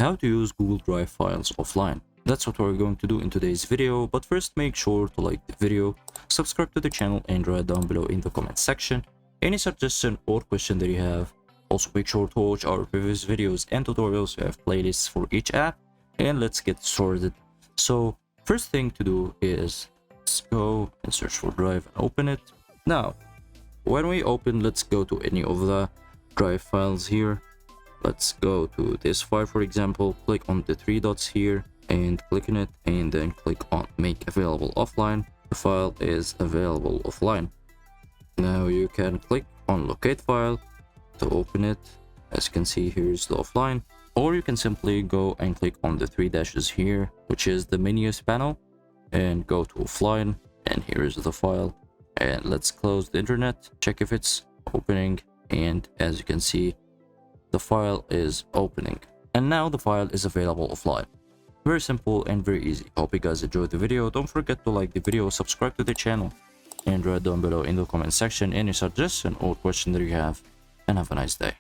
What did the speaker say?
how to use Google Drive files offline. That's what we're going to do in today's video, but first make sure to like the video, subscribe to the channel, and write down below in the comment section any suggestion or question that you have. Also make sure to watch our previous videos and tutorials. We have playlists for each app, and let's get started. So first thing to do is let's go and search for Drive and open it. Now when we open, let's go to any of the Drive files here. Let's go to this file, for example, click on the three dots here and click on it, and then click on make available offline. The file is available offline. Now you can click on locate file to open it. As you can see, here's the offline, or you can simply go and click on the three dashes here, which is the menus panel, and go to offline, and here is the file. And let's close the internet, check if it's opening, and as you can see, the file is opening, and now the file is available offline. Very simple and very easy. Hope you guys enjoyed the video. Don't forget to like the video, subscribe to the channel, and write down below in the comment section any suggestion or question that you have, and have a nice day.